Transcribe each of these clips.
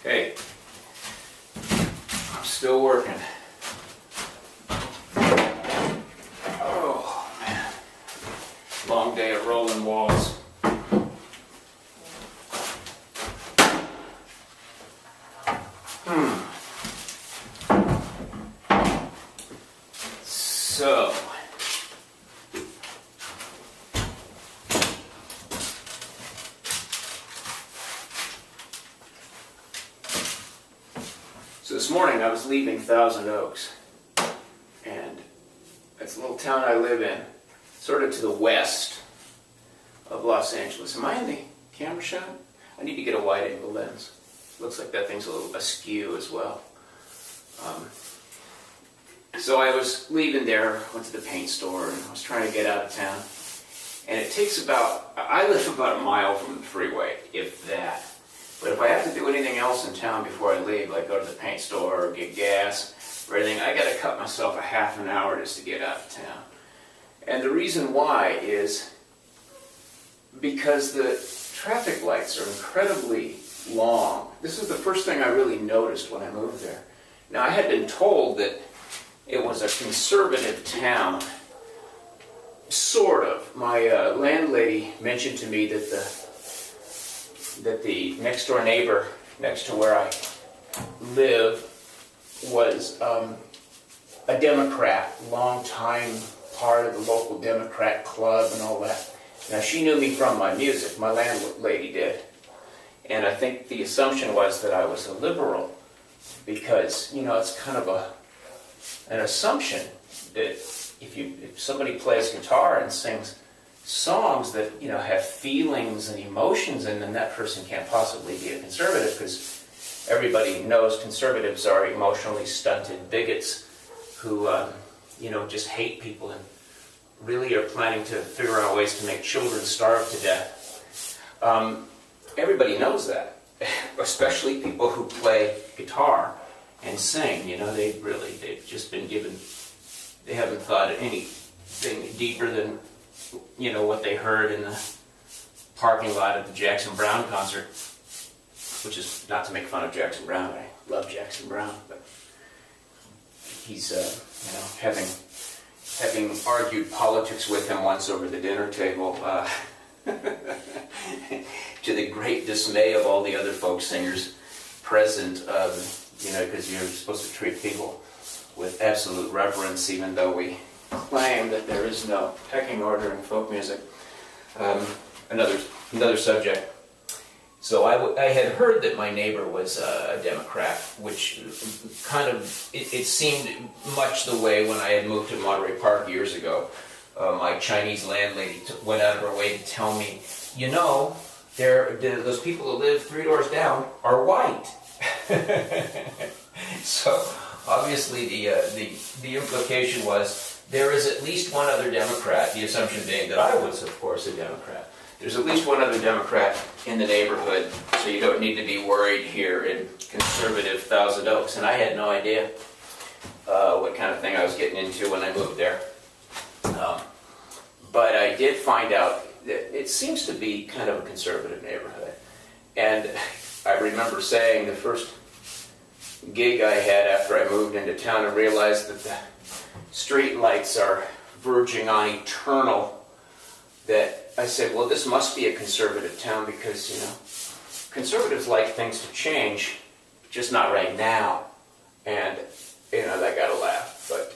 Okay, I'm still working. Oh, man. Long day of rolling walls. So this morning I was leaving Thousand Oaks, and it's a little town I live in, sort of to the west of Los Angeles. Am I in the camera shot? I need to get a wide angle lens. Looks like that thing's a little askew as well. So I was leaving there, went to the paint store, and I was trying to get out of town. And it takes I live about a mile from the freeway, if that. But if I have to do anything else in town before I leave, like go to the paint store or get gas or anything, I got to cut myself a half an hour just to get out of town. And the reason why is because the traffic lights are incredibly long. This is the first thing I really noticed when I moved there. Now, I had been told that it was a conservative town, sort of. My landlady mentioned to me that the next door neighbor next to where I live was a Democrat, long time part of the local Democrat club and all that. Now, she knew me from my music, my landlady did. And I think the assumption was that I was a liberal because, you know, it's kind of an assumption that if somebody plays guitar and sings songs that, you know, have feelings and emotions, and then that person can't possibly be a conservative, because everybody knows conservatives are emotionally stunted bigots who, you know, just hate people and really are planning to figure out ways to make children starve to death. Everybody knows that, especially people who play guitar and sing. You know, they've just been given, they haven't thought anything deeper than, you know, what they heard in the parking lot at the Jackson Browne concert, which is not to make fun of Jackson Browne. I love Jackson Browne, but he's, you know, having argued politics with him once over the dinner table, to the great dismay of all the other folk singers present, you know, because you're supposed to treat people with absolute reverence, even though we claim that there is no pecking order in folk music. Another subject. So I had heard that my neighbor was a Democrat, which kind of, it seemed much the way when I had moved to Monterey Park years ago. My Chinese landlady went out of her way to tell me, you know, those people who live 3 doors down are white. So obviously the implication was there is at least one other Democrat, the assumption being that I was, of course, a Democrat. There's at least one other Democrat in the neighborhood, so you don't need to be worried here in conservative Thousand Oaks. And I had no idea what kind of thing I was getting into when I moved there. But I did find out that it seems to be kind of a conservative neighborhood. And I remember saying the first gig I had after I moved into town and realized that the street lights are verging on eternal, that I said, well, this must be a conservative town because, you know, conservatives like things to change, just not right now. And, you know, that got a laugh. But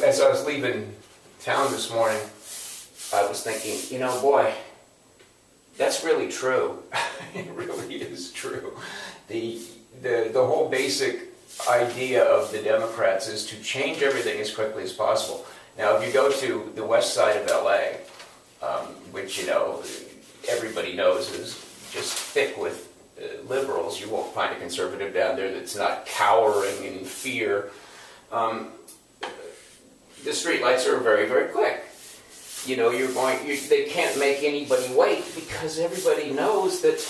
as I was leaving town this morning, I was thinking, you know, boy, that's really true. It really is true. The whole basic idea of the Democrats is to change everything as quickly as possible. Now, if you go to the west side of LA, which, you know, everybody knows is just thick with liberals, you won't find a conservative down there that's not cowering in fear. The streetlights are very, very quick. You know, they can't make anybody wait because everybody knows that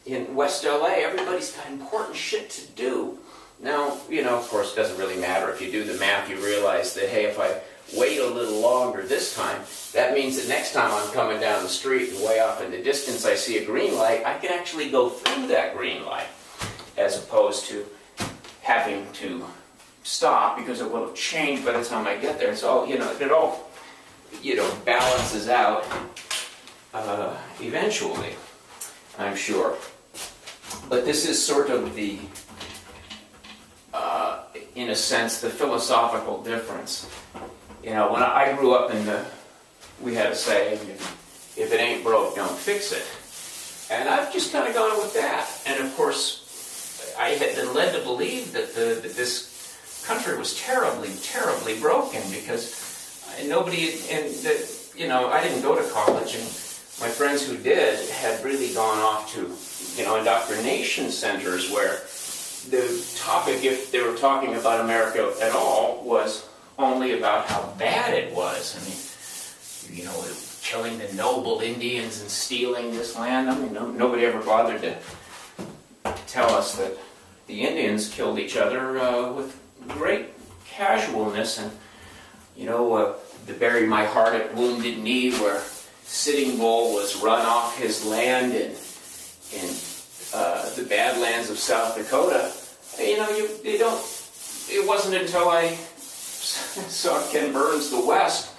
in West LA, everybody's got important shit to do. Now, you know, of course, it doesn't really matter. If you do the math, you realize that, hey, if I wait a little longer this time, that means that next time I'm coming down the street and way off in the distance I see a green light, I can actually go through that green light, as opposed to having to stop because it will have changed by the time I get there. It's all, it all, balances out eventually, I'm sure. But this is sort of the, in a sense, the philosophical difference. When I grew up we had a saying, if it ain't broke, don't fix it. And I've just kind of gone with that. And of course, I had been led to believe that this country was terribly, terribly broken because nobody, I didn't go to college, and my friends who did had really gone off to, indoctrination centers where the topic, if they were talking about America at all, was only about how bad it was. Killing the noble Indians and stealing this land. Nobody ever bothered to tell us that the Indians killed each other with great casualness, and the bury my heart at Wounded Knee, where Sitting Bull was run off his land in the Badlands of South Dakota. It wasn't until I saw Ken Burns' The West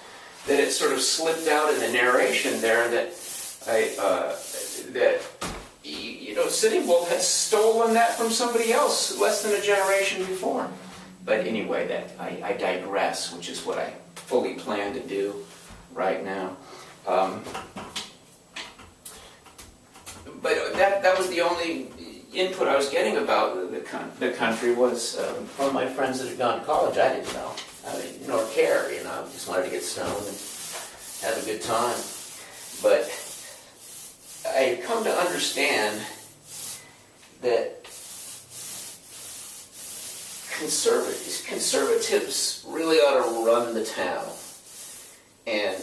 that it sort of slipped out in the narration there that Sitting Bull had stolen that from somebody else less than a generation before. But anyway, I digress, which is what I fully plan to do right now. But that was the only input I was getting about the country was from my friends that had gone to college. I didn't know, nor care, I just wanted to get stoned and have a good time. But I had come to understand that conservatives really ought to run the town. And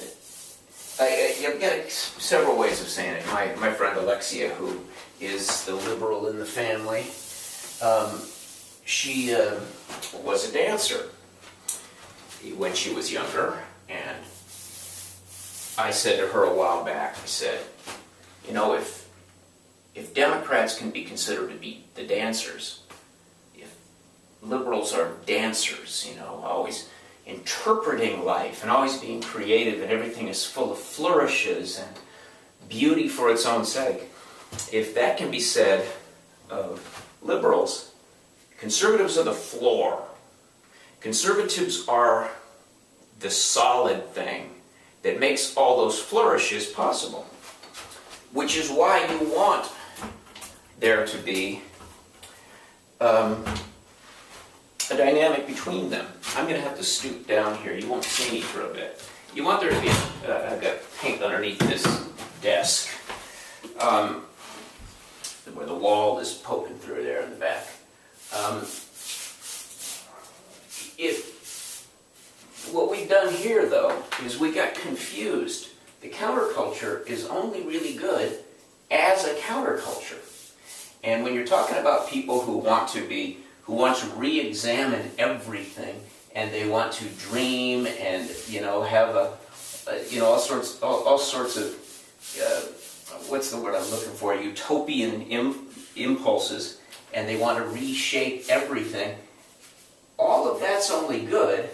I've got several ways of saying it. My friend Alexia, who is the liberal in the family, she was a dancer when she was younger, and I said to her a while back, I said, if Democrats can be considered to be the dancers, if liberals are dancers, always interpreting life and always being creative and everything is full of flourishes and beauty for its own sake, if that can be said of liberals, conservatives are the floor. Conservatives are the solid thing that makes all those flourishes possible, which is why you want there to be a dynamic between them. I'm going to have to stoop down here. You won't see me for a bit. You want there to be I've got paint underneath this desk where the wall is poking through there in the back. What we've done here, though, is we got confused. The counterculture is only really good as a counterculture. And when you're talking about people who want to re-examine everything, and they want to dream and have all sorts of what's the word I'm looking for, utopian impulses, and they want to reshape everything, all of that's only good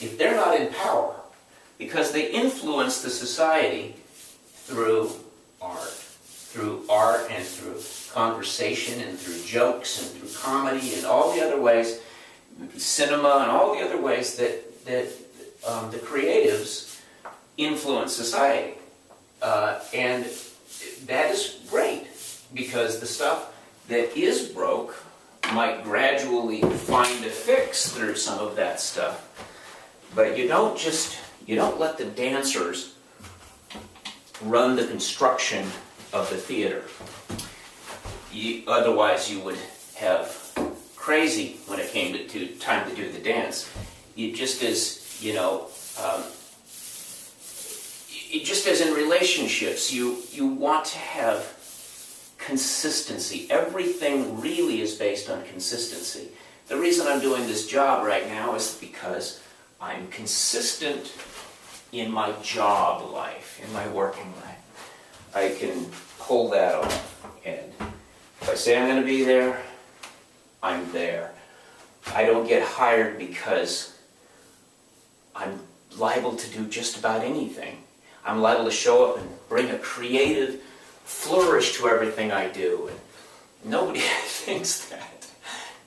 if they're not in power, because they influence the society through art and through conversation and through jokes and through comedy and all the other ways, cinema and all the other ways that the creatives influence society. And that is great, because the stuff that is broke might gradually find a fix through some of that stuff. But you don't let the dancers run the construction of the theater. Otherwise you would have crazy when it came to time to do the dance. It just as, it just as in relationships, you want to have consistency. Everything really is based on consistency. The reason I'm doing this job right now is because I'm consistent in my job life, in my working life. I can pull that off. And if I say I'm going to be there, I'm there. I don't get hired because I'm liable to do just about anything. I'm liable to show up and bring a creative flourish to everything I do. And nobody thinks that.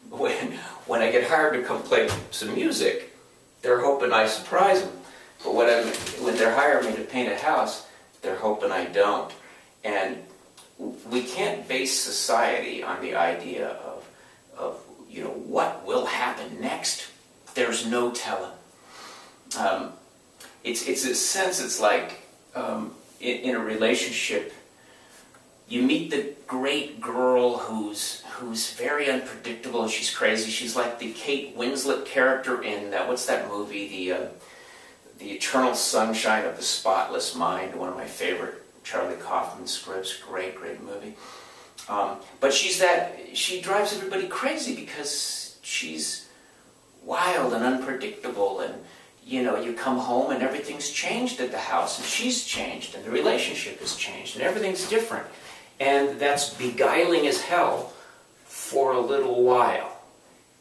When I get hired to come play some music, they're hoping I surprise them. But when they're hiring me to paint a house, they're hoping I don't. And we can't base society on the idea of what will happen next. There's no telling. It's a sense, it's like in a relationship, you meet the great girl who's very unpredictable. She's crazy. She's like the Kate Winslet character in what's that movie? The Eternal Sunshine of the Spotless Mind. One of my favorite Charlie Kaufman scripts. Great movie. But she drives everybody crazy because she's wild and unpredictable, and you come home and everything's changed at the house, and she's changed, and the relationship has changed, and everything's different. And that's beguiling as hell for a little while.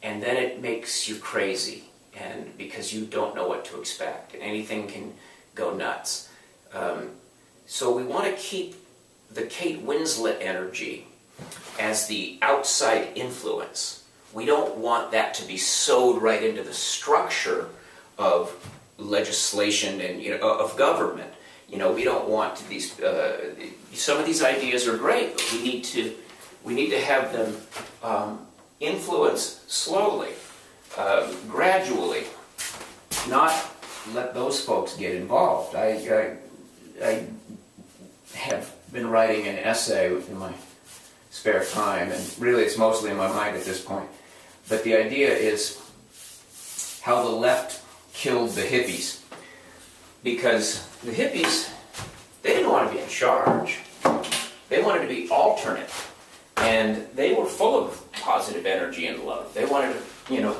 And then it makes you crazy, and because you don't know what to expect, and anything can go nuts. So we want to keep the Kate Winslet energy as the outside influence. We don't want that to be sewed right into the structure of legislation and of government. We don't want these. Some of these ideas are great, but we need to have them influence slowly, gradually, not let those folks get involved. I have been writing an essay in my spare time, and really it's mostly in my mind at this point. But the idea is how the left killed the hippies. Because the hippies, they didn't want to be in charge. They wanted to be alternate. And they were full of positive energy and love. They wanted to,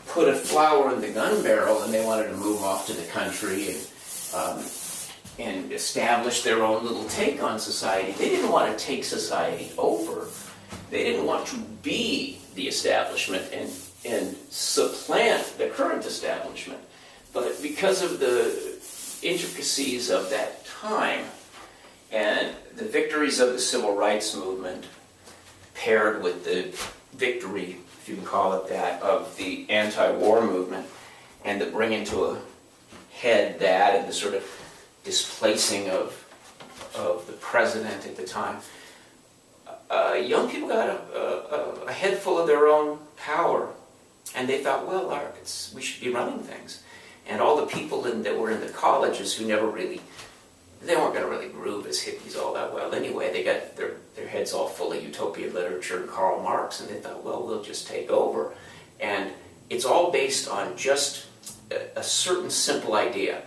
put a flower in the gun barrel, and they wanted to move off to the country and establish their own little take on society. They didn't want to take society over. They didn't want to be the establishment and supplant the current establishment. But because of the intricacies of that time and the victories of the civil rights movement paired with the victory, if you can call it that, of the anti-war movement, and the bringing to a head that and the sort of displacing of the president at the time, young people got a head full of their own power, and they thought, well, we should be running things. And all the people that were in the colleges who they weren't going to really groove as hippies all that well anyway. They got their heads all full of utopian literature and Karl Marx, and they thought, well, we'll just take over. And it's all based on just a certain simple idea.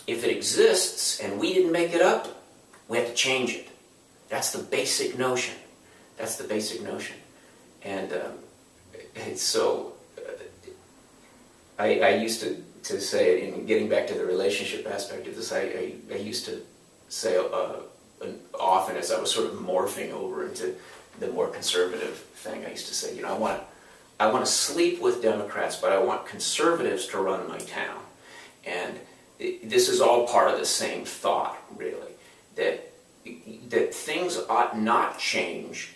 If it exists and we didn't make it up, we have to change it. That's the basic notion. That's the basic notion. And so I used to say, in getting back to the relationship aspect of this, I used to say often, as I was sort of morphing over into the more conservative thing, I used to say, I want to sleep with Democrats, but I want conservatives to run my town. And this is all part of the same thought, really, that things ought not change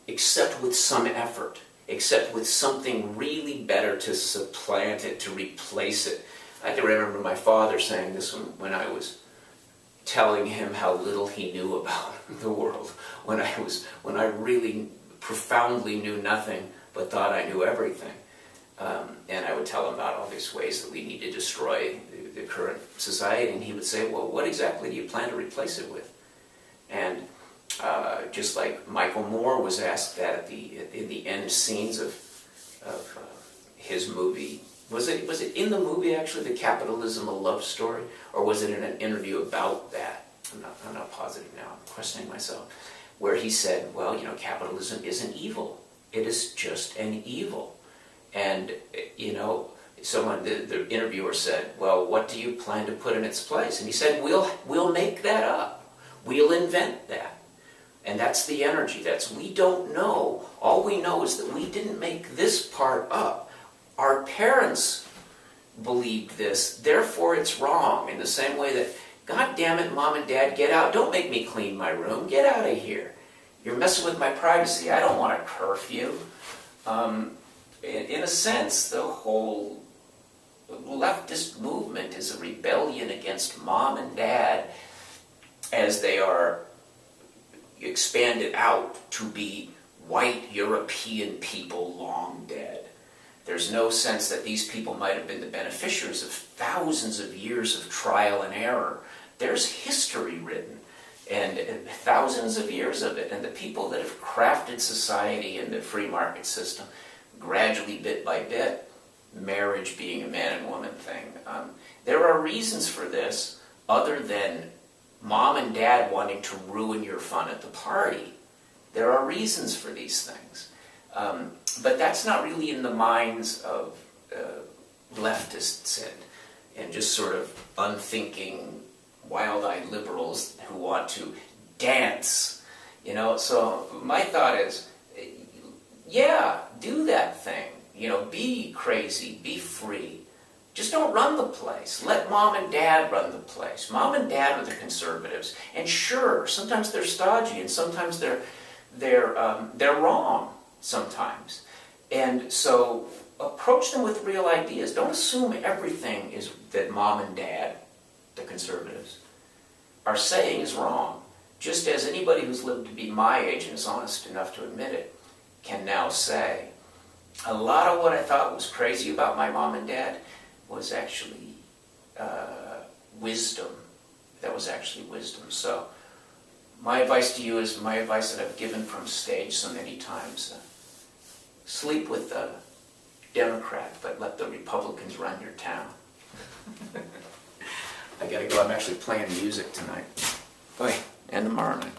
except with some effort, except with something really better to supplant it, to replace it. I can remember my father saying this when I was telling him how little he knew about the world, when I really profoundly knew nothing but thought I knew everything. And I would tell him about all these ways that we need to destroy the current society, and he would say, well, what exactly do you plan to replace it with? And just like Michael Moore was asked that in the end scenes of his movie. Was it in the movie, actually, The Capitalism, a Love Story? Or was it in an interview about that? I'm not positive now. I'm questioning myself. Where he said, well, capitalism isn't evil. It is just an evil. And, the interviewer said, well, what do you plan to put in its place? And he said, we'll make that up. We'll invent that. And that's the energy. We don't know. All we know is that we didn't make this part up. Our parents believed this, therefore it's wrong. In the same way that, God damn it, Mom and Dad, get out. Don't make me clean my room. Get out of here. You're messing with my privacy. I don't want a curfew. In a sense, the whole leftist movement is a rebellion against Mom and Dad as they are expanded out to be white European people long dead. There's no sense that these people might have been the beneficiaries of thousands of years of trial and error. There's history written, and thousands of years of it, and the people that have crafted society and the free market system, gradually, bit by bit, marriage being a man and woman thing. There are reasons for this other than Mom and Dad wanting to ruin your fun at the party. There are reasons for these things. But that's not really in the minds of leftists and just sort of unthinking, wild-eyed liberals who want to dance. So my thought is, yeah, do that thing. Be crazy, be free. Just don't run the place. Let Mom and Dad run the place. Mom and Dad are the conservatives. And sure, sometimes they're stodgy, and sometimes they're wrong. Sometimes. And so approach them with real ideas. Don't assume everything is that Mom and Dad, the conservatives, are saying is wrong. Just as anybody who's lived to be my age and is honest enough to admit it can now say, a lot of what I thought was crazy about my mom and dad was actually wisdom. That was actually wisdom. So my advice to you is my advice that I've given from stage so many times. Sleep with the Democrat, but let the Republicans run your town. I gotta go. I'm actually playing music tonight. Boy, and tomorrow night.